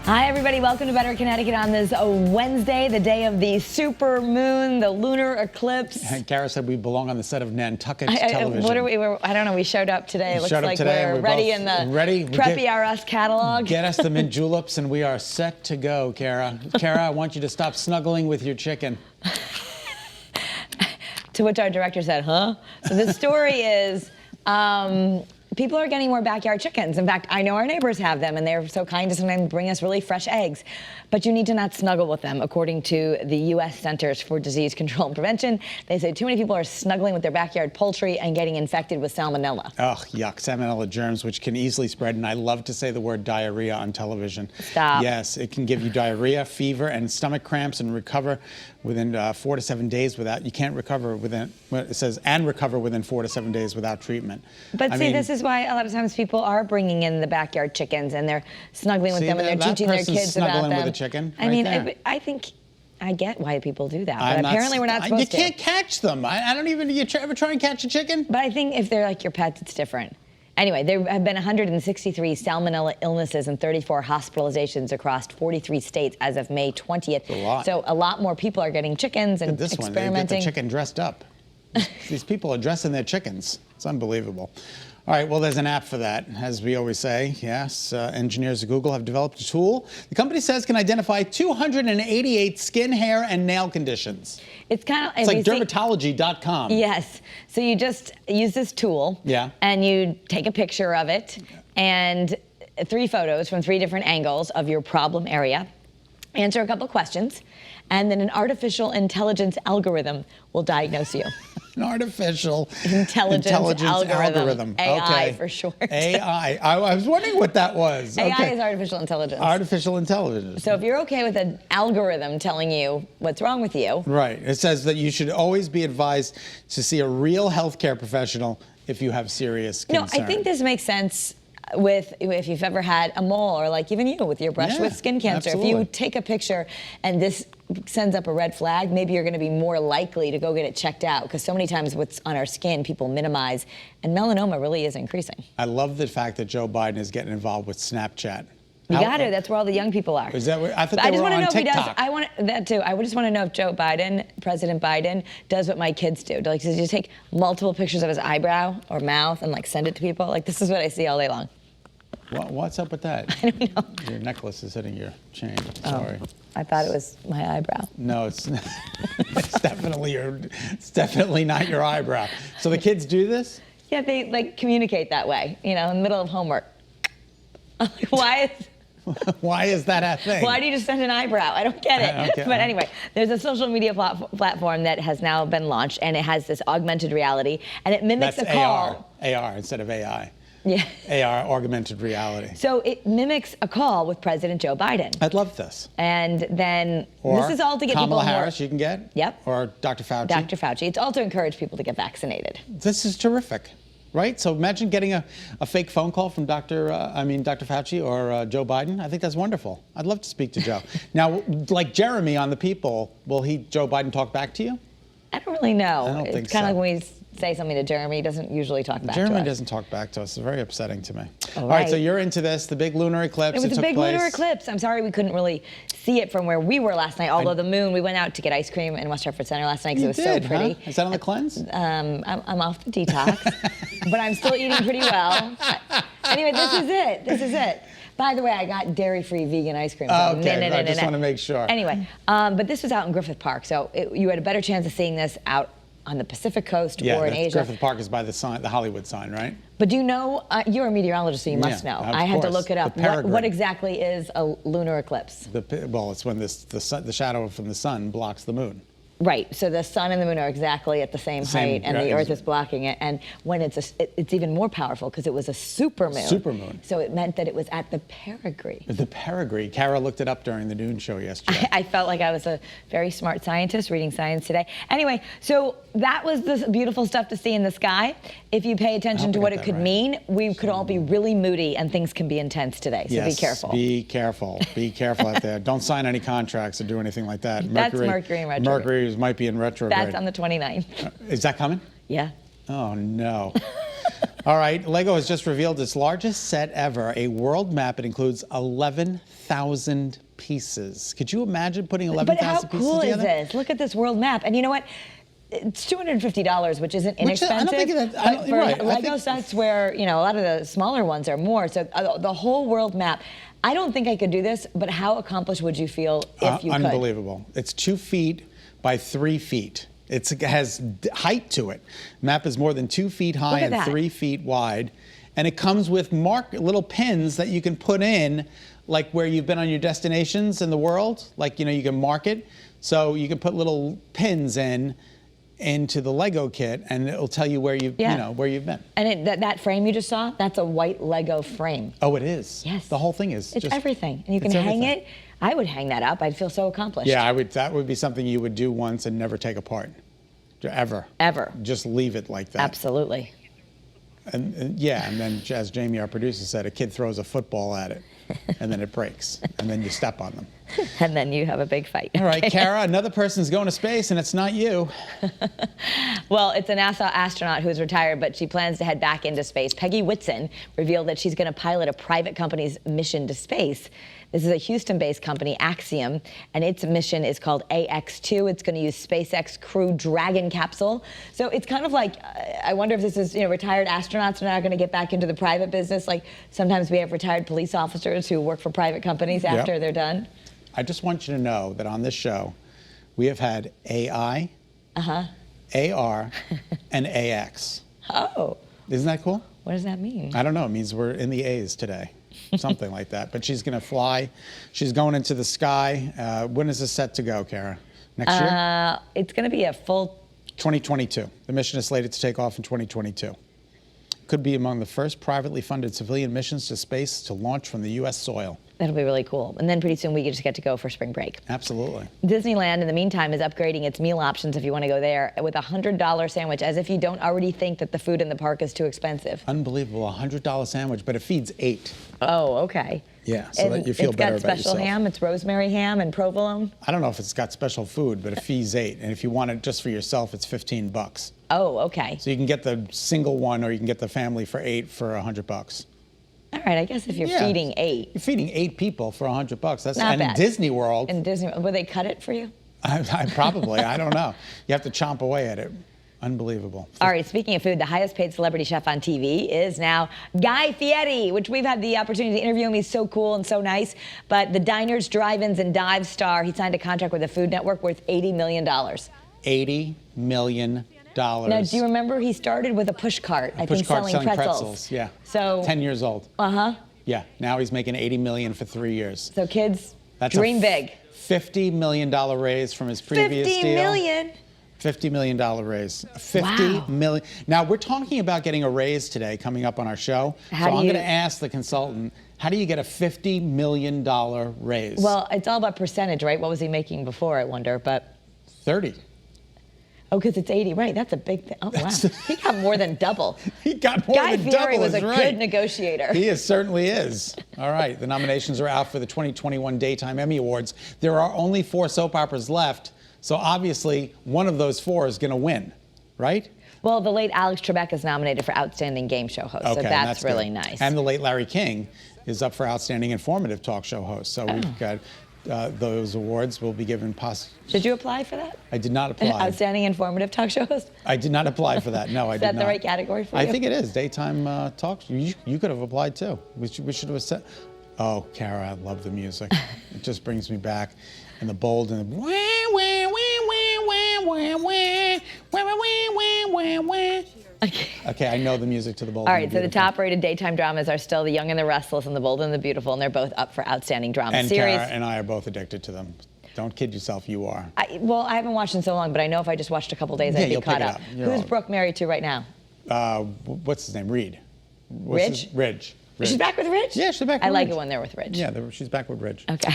Hi, everybody. Welcome to Better Connecticut on this Wednesday, the day of the super moon, the lunar eclipse. And Kara said we belong on the set of Nantucket television. What are we? I don't know. We showed up today. It looks like today, we're ready in the Preppy RS catalog. Get us the mint juleps, and we are set to go, Kara. Kara, I want you to stop snuggling with your chicken. To which our director said, huh? So the story is... people are getting more backyard chickens. In fact, I know our neighbors have them, and they're so kind to sometimes bring us really fresh eggs. But you need to not snuggle with them, according to the U.S. Centers for Disease Control and Prevention. They say too many people are snuggling with their backyard poultry and getting infected with salmonella. Oh, yuck. Salmonella germs, which can easily spread. And I love to say the word diarrhea on television. Stop. Yes, it can give you diarrhea, fever, and stomach cramps, and recover within 4 to 7 days without, you can't recover within, it says, and recover within 4 to 7 days without treatment. But this is why a lot of times people are bringing in the backyard chickens and they're snuggling with them and they're teaching their kids about them. Snuggling with a chicken. I mean, I think I get why people do that, but apparently we're not supposed to. You can't catch them. I don't even. You ever try and catch a chicken? But I think if they're like your pets, it's different. Anyway, there have been 163 salmonella illnesses and 34 hospitalizations across 43 states as of May 20th. A lot. So a lot more people are getting chickens and this experimenting. One, they get the chicken dressed up. These people are dressing their chickens. It's unbelievable. All right, well, there's an app for that, as we always say. Yes, engineers at Google have developed a tool. The company says can identify 288 skin, hair, and nail conditions. It's kind of... It's like dermatology.com. Yes. So you just use this tool. Yeah. And you take a picture of it and 3 photos from 3 different angles of your problem area, answer a couple questions, and then an artificial intelligence algorithm will diagnose you. An artificial intelligence algorithm. AI, okay. For short. AI. I was wondering what that was. AI is artificial intelligence. Artificial intelligence. So if you're okay with an algorithm telling you what's wrong with you. Right. It says that you should always be advised to see a real healthcare professional if you have serious concerns. No, I think this makes sense with if you've ever had a mole, or like even you with your brush with skin cancer. Absolutely. If you take a picture and this sends up a red flag, maybe you're going to be more likely to go get it checked out, because so many times what's on our skin people minimize, and melanoma really is increasing. I love the fact that Joe Biden is getting involved with Snapchat. You got to. That's where all the young people are. Is that what, I thought they were on TikTok. I want that too. I just want to know if Joe Biden, President Biden, does what my kids do. Like, does he just take multiple pictures of his eyebrow or mouth and like send it to people? Like, this is what I see all day long. What's up with that? I don't know. Your necklace is hitting your chain. Sorry. Oh, I thought it was my eyebrow. No, it's it's definitely not your eyebrow. So the kids do this? Yeah, they like communicate that way. You know, in the middle of homework. Why is that a thing? Why do you just send an eyebrow? I don't get it. Okay. But anyway, there's a social media platform that has now been launched, and it has this augmented reality, and it mimics a call. AR instead of AI. Yeah. AR, augmented reality. So it mimics a call with President Joe Biden. I'd love this. And then or this is all to get Kamala people Harris, you can get. Yep. Or Dr. Fauci. Dr. Fauci. It's all to encourage people to get vaccinated. This is terrific, right? So imagine getting a fake phone call from Dr. Fauci or Joe Biden. I think that's wonderful. I'd love to speak to Joe. Now, like Jeremy on The People, will Joe Biden talk back to you? I don't really know. I don't think so. It's kind of like when we say something to Jeremy, he doesn't usually talk back to us. Jeremy doesn't talk back to us. It's very upsetting to me. All right, so you're into this, the big lunar eclipse. It was a big lunar eclipse. I'm sorry we couldn't really see it from where we were last night, although the moon, we went out to get ice cream in West Hartford Center last night because it was so pretty. Huh? Is that on the cleanse? I'm off the detox, but I'm still eating pretty well. Anyway, this is it. This is it. By the way, I got dairy-free vegan ice cream. So okay, I just want to make sure. Anyway, but this was out in Griffith Park, so you had a better chance of seeing this out on the Pacific coast or in Asia. Griffith Park is by the sign, the Hollywood sign, right? But do you know, you're a meteorologist, so you must know. I had to look it up. What exactly is a lunar eclipse? Well, it's when the shadow from the sun blocks the moon. Right, so the sun and the moon are exactly at the same height, and the Earth is blocking it. And when it's even more powerful because it was a supermoon. Supermoon. So it meant that it was at the perigee. The perigee. Kara looked it up during the noon show yesterday. I felt like I was a very smart scientist reading Science Today. Anyway, so that was the beautiful stuff to see in the sky. If you pay attention to what it could mean, we could all be really moody and things can be intense today. So be careful. Be careful. Be careful out there. Don't sign any contracts or do anything like that. That's Mercury in retrograde. Mercury might be in retrograde. That's on the 29th. Is that coming? Yeah. Oh, no. All right, Lego has just revealed its largest set ever, a world map. It includes 11,000 pieces. Could you imagine putting 11,000 pieces together? But how cool is this? Look at this world map. And you know what? It's $250, which isn't inexpensive. I don't think that. But for right. Lego sets, where a lot of the smaller ones are more. So the whole world map. I don't think I could do this, but how accomplished would you feel if you could? Unbelievable. It's 2 feet by 3 feet. It has height to it. Map is more than 2 feet high and 3 feet wide. And it comes with little pins that you can put in, like where you've been on your destinations in the world. Like, you can mark it. So you can put little pins into the Lego kit, and it'll tell you where you've been. And that frame you just saw, that's a white Lego frame. Oh, it is? Yes. The whole thing is. It's everything. And you can hang it. I would hang that up. I'd feel so accomplished. Yeah, that would be something you would do once and never take apart. Ever. Ever. Just leave it like that. Absolutely. And then as Jamie, our producer, said, a kid throws a football at it, and then it breaks, and then you step on them. And then you have a big fight. All right, Kara, another person's going to space, and it's not you. Well, it's a NASA astronaut who's retired, but she plans to head back into space. Peggy Whitson revealed that she's going to pilot a private company's mission to space. This is a Houston-based company, Axiom, and its mission is called AX-2. It's going to use SpaceX Crew Dragon capsule. So it's kind of like, I wonder if this is, retired astronauts are now going to get back into the private business. Like sometimes we have retired police officers who work for private companies after they're done. I just want you to know that on this show, we have had AI, AR, and AX. Oh. Isn't that cool? What does that mean? I don't know. It means we're in the A's today. Something like that. But she's going to fly. She's going into the sky. When is this set to go, Kara? Next year? It's going to be a full... 2022. The mission is slated to take off in 2022. Could be among the first privately funded civilian missions to space to launch from the U.S. soil. That'll be really cool. And then pretty soon we just get to go for spring break. Absolutely. Disneyland, in the meantime, is upgrading its meal options if you want to go there with a $100 sandwich, as if you don't already think that the food in the park is too expensive. Unbelievable. A $100 sandwich, but it feeds 8. Oh, okay. Yeah, so that you feel better about yourself. It's got special ham. It's rosemary ham and provolone. I don't know if it's got special food, but it feeds 8. And if you want it just for yourself, it's $15. Oh, okay. So you can get the single one, or you can get the family for 8 for $100. All right, I guess if you're feeding 8. You're feeding 8 people for $100. That's not bad. In Disney World. In Disney, will they cut it for you? I probably. I don't know. You have to chomp away at it. Unbelievable. All right, speaking of food, the highest paid celebrity chef on TV is now Guy Fieri, which we've had the opportunity to interview him. He's so cool and so nice. But the diners, drive-ins, and dive star, he signed a contract with the Food Network worth $80 million. $80 million. Now, do you remember he started with a push cart, I think, selling pretzels. Yeah. So 10 years old. Yeah. Now he's making $80 million for 3 years. So kids, dream big. $50 million raise from his previous deal. $50 million. $50 million raise. $50 million. Now, we're talking about getting a raise today coming up on our show. So I'm going to ask the consultant, how do you get a $50 million raise? Well, it's all about percentage, right? What was he making before, I wonder, but... 30. Oh, because it's 80, right? That's a big thing. Oh, wow. He got more than double. He got more Guy than double. Fieri was a good negotiator. He certainly is. All right, the nominations are out for the 2021 Daytime Emmy Awards. There are only 4 soap operas left, so obviously one of those 4 is going to win, right? Well, the late Alex Trebek is nominated for Outstanding Game Show Host, so that's really nice. And the late Larry King is up for Outstanding Informative Talk Show Host. So we've got those awards will be given. Did you apply for that? I did not apply. Outstanding Informative Talk Show Host? I did not apply for that. No, I did not. Is that the right category for you? I think it is. Daytime talk. You could have applied too. We should have said. Oh, Kara, I love the music. It just brings me back. And the bold and the Okay, I know the music to the Bold. All right, so the top-rated daytime dramas are still The Young and the Restless and The Bold and the Beautiful, and they're both up for Outstanding Drama and Series. Kara and I are both addicted to them. Don't kid yourself, you are. Well, I haven't watched in so long, but I know if I just watched a couple days, I'd be caught up. Who's Brooke married to right now? What's his name? Reed. Ridge? Ridge. She's back with Ridge? Yeah, she's back with Ridge. I like it when they're with Ridge. Yeah, she's back with Ridge. Okay.